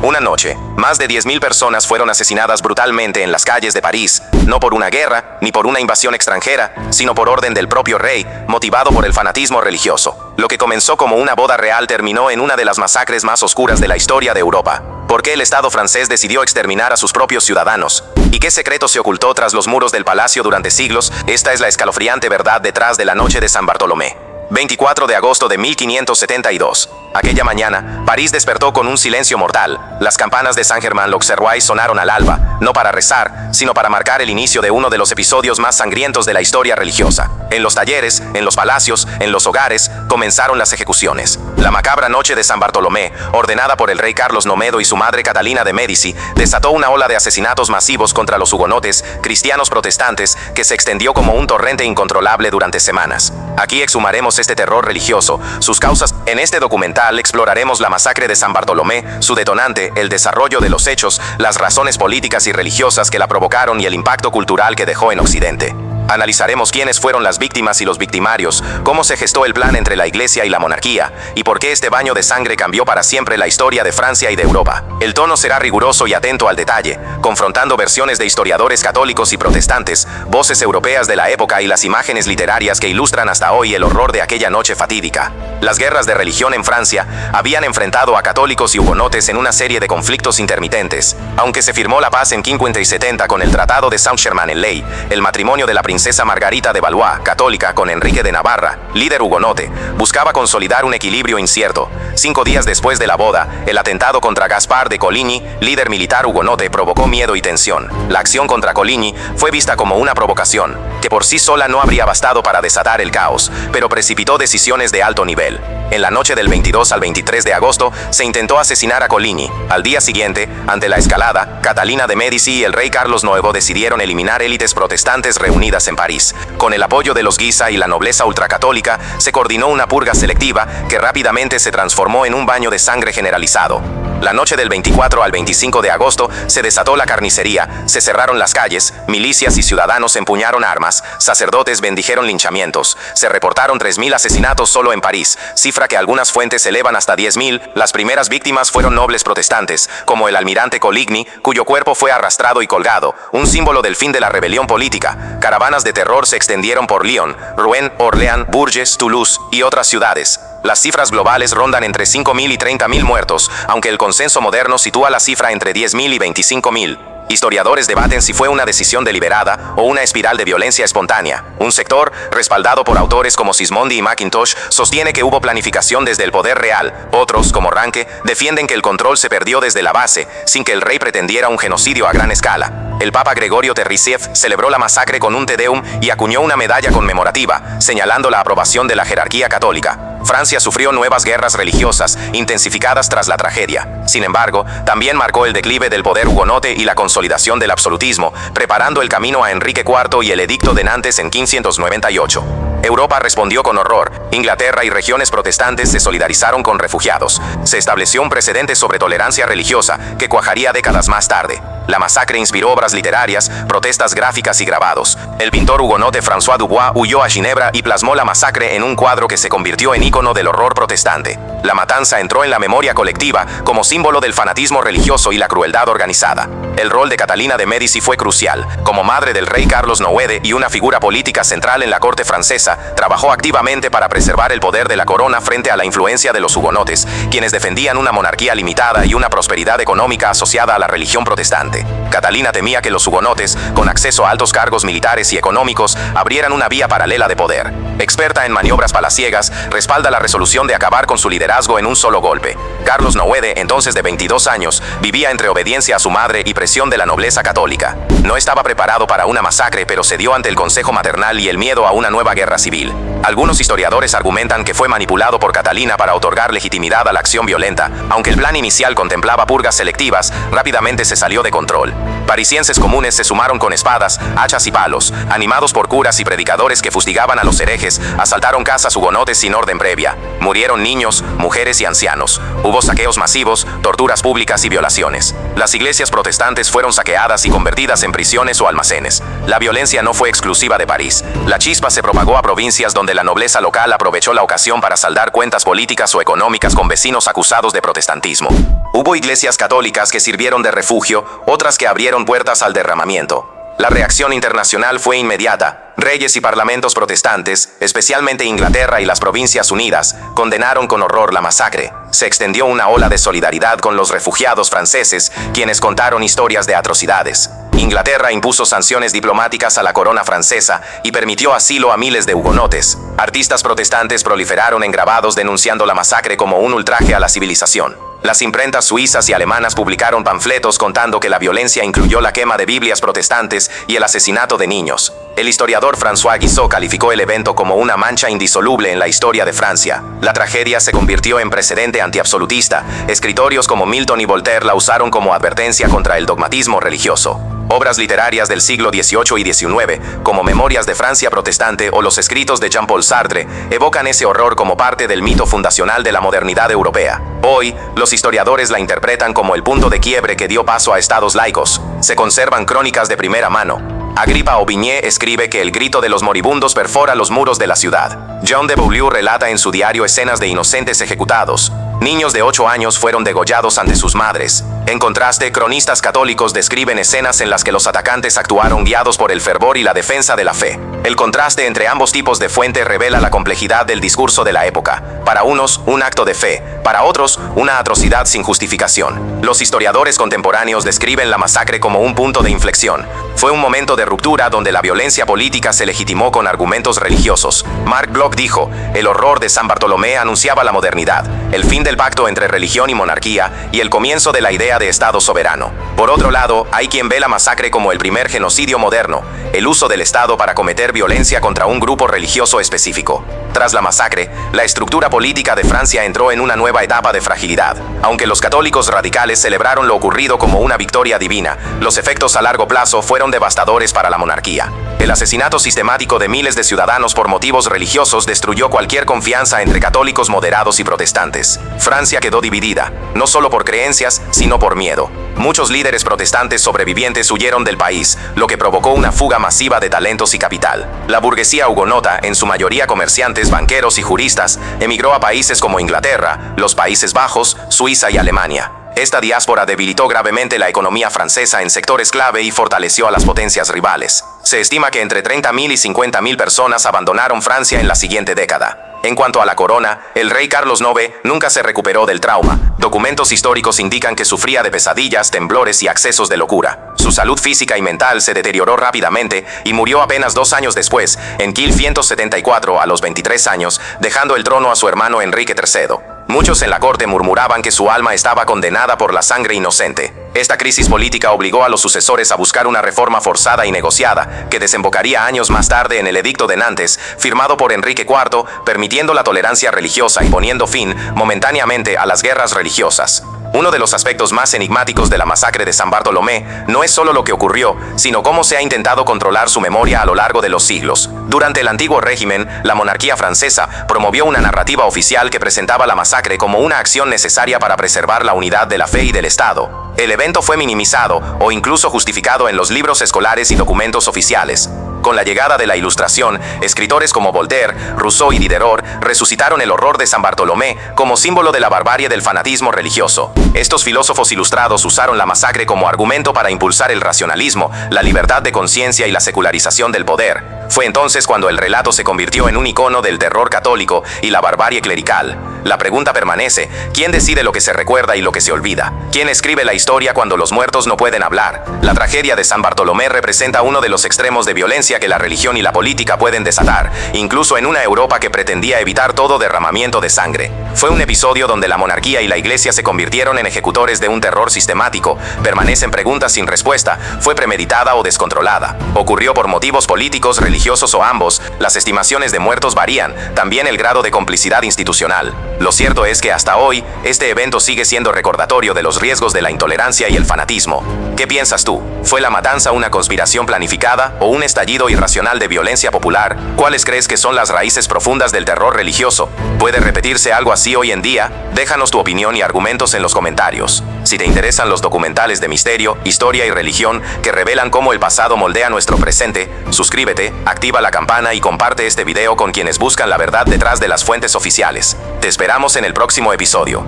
Una noche, más de 10.000 personas fueron asesinadas brutalmente en las calles de París, no por una guerra, ni por una invasión extranjera, sino por orden del propio rey, motivado por el fanatismo religioso. Lo que comenzó como una boda real terminó en una de las masacres más oscuras de la historia de Europa. ¿Por qué el Estado francés decidió exterminar a sus propios ciudadanos? ¿Y qué secreto se ocultó tras los muros del palacio durante siglos? Esta es la escalofriante verdad detrás de la noche de San Bartolomé. 24 de agosto de 1572. Aquella mañana, París despertó con un silencio mortal. Las campanas de Saint-Germain-l'Auxerrois sonaron al alba, no para rezar, sino para marcar el inicio de uno de los episodios más sangrientos de la historia religiosa. En los talleres, en los palacios, en los hogares, comenzaron las ejecuciones. La macabra noche de San Bartolomé, ordenada por el rey Carlos IX y su madre Catalina de Médici, desató una ola de asesinatos masivos contra los hugonotes, cristianos protestantes, que se extendió como un torrente incontrolable durante semanas. Aquí exhumaremos este terror religioso, sus causas. En este documental exploraremos la masacre de San Bartolomé, su detonante, el desarrollo de los hechos, las razones políticas y religiosas que la provocaron y el impacto cultural que dejó en Occidente. Analizaremos quiénes fueron las víctimas y los victimarios, cómo se gestó el plan entre la Iglesia y la monarquía, y por qué este baño de sangre cambió para siempre la historia de Francia y de Europa. El tono será riguroso y atento al detalle, confrontando versiones de historiadores católicos y protestantes, voces europeas de la época y las imágenes literarias que ilustran hasta hoy el horror de aquella noche fatídica. Las guerras de religión en Francia habían enfrentado a católicos y hugonotes en una serie de conflictos intermitentes. Aunque se firmó la paz en 1570 con el Tratado de Saint-Germain-en-Laye, el matrimonio de la princesa Margarita de Valois, católica, con Enrique de Navarra, líder hugonote, buscaba consolidar un equilibrio incierto. 5 días después de la boda, el atentado contra Gaspard de Coligny, líder militar hugonote, provocó miedo y tensión. La acción contra Coligny fue vista como una provocación, que por sí sola no habría bastado para desatar el caos, pero precipitó decisiones de alto nivel. En la noche del 22 al 23 de agosto, se intentó asesinar a Coligny. Al día siguiente, ante la escalada, Catalina de Médici y el rey Carlos IX decidieron eliminar élites protestantes reunidas en París. Con el apoyo de los Guisa y la nobleza ultracatólica, se coordinó una purga selectiva que rápidamente se transformó en un baño de sangre generalizado. La noche del 24 al 25 de agosto se desató la carnicería, se cerraron las calles, milicias y ciudadanos empuñaron armas, sacerdotes bendijeron linchamientos, se reportaron 3.000 asesinatos solo en París, cifra que algunas fuentes elevan hasta 10.000. Las primeras víctimas fueron nobles protestantes, como el almirante Coligny, cuyo cuerpo fue arrastrado y colgado, un símbolo del fin de la rebelión política. Caravanas de terror se extendieron por Lyon, Rouen, Orléans, Bourges, Toulouse y otras ciudades. Las cifras globales rondan entre 5.000 y 30.000 muertos, aunque el consenso moderno sitúa la cifra entre 10.000 y 25.000. Historiadores debaten si fue una decisión deliberada o una espiral de violencia espontánea. Un sector, respaldado por autores como Sismondi y Mackintosh, sostiene que hubo planificación desde el poder real. Otros, como Ranke, defienden que el control se perdió desde la base, sin que el rey pretendiera un genocidio a gran escala. El Papa Gregorio Terrisiev celebró la masacre con un Te Deum y acuñó una medalla conmemorativa, señalando la aprobación de la jerarquía católica. Francia sufrió nuevas guerras religiosas, intensificadas tras la tragedia. Sin embargo, también marcó el declive del poder hugonote y la consolidación del absolutismo, preparando el camino a Enrique IV y el Edicto de Nantes en 1598. Europa respondió con horror. Inglaterra y regiones protestantes se solidarizaron con refugiados. Se estableció un precedente sobre tolerancia religiosa que cuajaría décadas más tarde. La masacre inspiró obras literarias, protestas gráficas y grabados. El pintor hugonote François Dubois huyó a Ginebra y plasmó la masacre en un cuadro que se convirtió en ícono del horror protestante. La matanza entró en la memoria colectiva como símbolo del fanatismo religioso y la crueldad organizada. El rol de Catalina de Médici fue crucial. Como madre del rey Carlos IX y una figura política central en la corte francesa, trabajó activamente para preservar el poder de la corona frente a la influencia de los hugonotes, quienes defendían una monarquía limitada y una prosperidad económica asociada a la religión protestante. Catalina temía que los hugonotes, con acceso a altos cargos militares y económicos, abrieran una vía paralela de poder. Experta en maniobras palaciegas, respalda la resolución de acabar con su liderazgo en un solo golpe. Carlos IX, entonces de 22 años, vivía entre obediencia a su madre y presión de la nobleza católica. No estaba preparado para una masacre, pero cedió ante el consejo maternal y el miedo a una nueva guerra civil. Algunos historiadores argumentan que fue manipulado por Catalina para otorgar legitimidad a la acción violenta. Aunque el plan inicial contemplaba purgas selectivas, rápidamente se salió de control control. Parisienses comunes se sumaron con espadas, hachas y palos. Animados por curas y predicadores que fustigaban a los herejes, asaltaron casas hugonotes sin orden previa. Murieron niños, mujeres y ancianos. Hubo saqueos masivos, torturas públicas y violaciones. Las iglesias protestantes fueron saqueadas y convertidas en prisiones o almacenes. La violencia no fue exclusiva de París. La chispa se propagó a provincias donde la nobleza local aprovechó la ocasión para saldar cuentas políticas o económicas con vecinos acusados de protestantismo. Hubo iglesias católicas que sirvieron de refugio, otras que abrieron puertas al derramamiento. La reacción internacional fue inmediata. Reyes y parlamentos protestantes, especialmente Inglaterra y las Provincias Unidas, condenaron con horror la masacre. Se extendió una ola de solidaridad con los refugiados franceses, quienes contaron historias de atrocidades. Inglaterra impuso sanciones diplomáticas a la corona francesa y permitió asilo a miles de hugonotes. Artistas protestantes proliferaron en grabados denunciando la masacre como un ultraje a la civilización. Las imprentas suizas y alemanas publicaron panfletos contando que la violencia incluyó la quema de Biblias protestantes y el asesinato de niños. El historiador François Guizot calificó el evento como una mancha indisoluble en la historia de Francia. La tragedia se convirtió en precedente antiabsolutista. Escritores como Milton y Voltaire la usaron como advertencia contra el dogmatismo religioso. Obras literarias del siglo XVIII y XIX, como Memorias de Francia Protestante o los escritos de Jean-Paul Sartre, evocan ese horror como parte del mito fundacional de la modernidad europea. Hoy, los historiadores la interpretan como el punto de quiebre que dio paso a estados laicos. Se conservan crónicas de primera mano. Agrippa Aubigné escribe que el grito de los moribundos perfora los muros de la ciudad. John de Beaulieu relata en su diario escenas de inocentes ejecutados. Niños de 8 años fueron degollados ante sus madres. En contraste, cronistas católicos describen escenas en las que los atacantes actuaron guiados por el fervor y la defensa de la fe. El contraste entre ambos tipos de fuente revela la complejidad del discurso de la época. Para unos, un acto de fe; para otros, una atrocidad sin justificación. Los historiadores contemporáneos describen la masacre como un punto de inflexión. Fue un momento de ruptura donde la violencia política se legitimó con argumentos religiosos. Marc Bloch dijo: el horror de San Bartolomé anunciaba la modernidad, el fin del pacto entre religión y monarquía y el comienzo de la idea de Estado soberano. Por otro lado, hay quien ve la masacre como el primer genocidio moderno, el uso del Estado para cometer violencia contra un grupo religioso específico. Tras la masacre, la estructura política de Francia entró en una nueva etapa de fragilidad. Aunque los católicos radicales celebraron lo ocurrido como una victoria divina, los efectos a largo plazo fueron devastadores para la monarquía. El asesinato sistemático de miles de ciudadanos por motivos religiosos destruyó cualquier confianza entre católicos moderados y protestantes. Francia quedó dividida, no solo por creencias, sino por miedo. Muchos líderes protestantes sobrevivientes huyeron del país, lo que provocó una fuga masiva de talentos y capital. La burguesía hugonota, en su mayoría comerciantes, banqueros y juristas, emigró a países como Inglaterra, los Países Bajos, Suiza y Alemania. Esta diáspora debilitó gravemente la economía francesa en sectores clave y fortaleció a las potencias rivales. Se estima que entre 30.000 y 50.000 personas abandonaron Francia en la siguiente década. En cuanto a la corona, el rey Carlos IX nunca se recuperó del trauma. Documentos históricos indican que sufría de pesadillas, temblores y accesos de locura. Su salud física y mental se deterioró rápidamente y murió apenas 2 años después, en 1574, a los 23 años, dejando el trono a su hermano Enrique III. Muchos en la corte murmuraban que su alma estaba condenada por la sangre inocente. Esta crisis política obligó a los sucesores a buscar una reforma forzada y negociada, que desembocaría años más tarde en el Edicto de Nantes, firmado por Enrique IV, permitiendo la tolerancia religiosa y poniendo fin, momentáneamente, a las guerras religiosas. Uno de los aspectos más enigmáticos de la masacre de San Bartolomé no es solo lo que ocurrió, sino cómo se ha intentado controlar su memoria a lo largo de los siglos. Durante el antiguo régimen, la monarquía francesa promovió una narrativa oficial que presentaba la masacre como una acción necesaria para preservar la unidad de la fe y del Estado. El evento fue minimizado o incluso justificado en los libros escolares y documentos oficiales. Con la llegada de la Ilustración, escritores como Voltaire, Rousseau y Diderot resucitaron el horror de San Bartolomé como símbolo de la barbarie del fanatismo religioso. Estos filósofos ilustrados usaron la masacre como argumento para impulsar el racionalismo, la libertad de conciencia y la secularización del poder. Fue entonces cuando el relato se convirtió en un icono del terror católico y la barbarie clerical. La pregunta permanece: ¿quién decide lo que se recuerda y lo que se olvida? ¿Quién escribe la historia cuando los muertos no pueden hablar? La tragedia de San Bartolomé representa uno de los extremos de violencia violencia que la religión y la política pueden desatar, incluso en una Europa que pretendía evitar todo derramamiento de sangre. Fue un episodio donde la monarquía y la iglesia se convirtieron en ejecutores de un terror sistemático. Permanecen preguntas sin respuesta. ¿Fue premeditada o descontrolada? ¿Ocurrió por motivos políticos, religiosos o ambos? Las estimaciones de muertos varían, también el grado de complicidad institucional. Lo cierto es que hasta hoy, este evento sigue siendo recordatorio de los riesgos de la intolerancia y el fanatismo. ¿Qué piensas tú? ¿Fue la matanza una conspiración planificada o un estallido irracional de violencia popular? ¿Cuáles crees que son las raíces profundas del terror religioso? ¿Puede repetirse algo así hoy en día? Déjanos tu opinión y argumentos en los comentarios. Si te interesan los documentales de misterio, historia y religión que revelan cómo el pasado moldea nuestro presente, suscríbete, activa la campana y comparte este video con quienes buscan la verdad detrás de las fuentes oficiales. Te esperamos en el próximo episodio.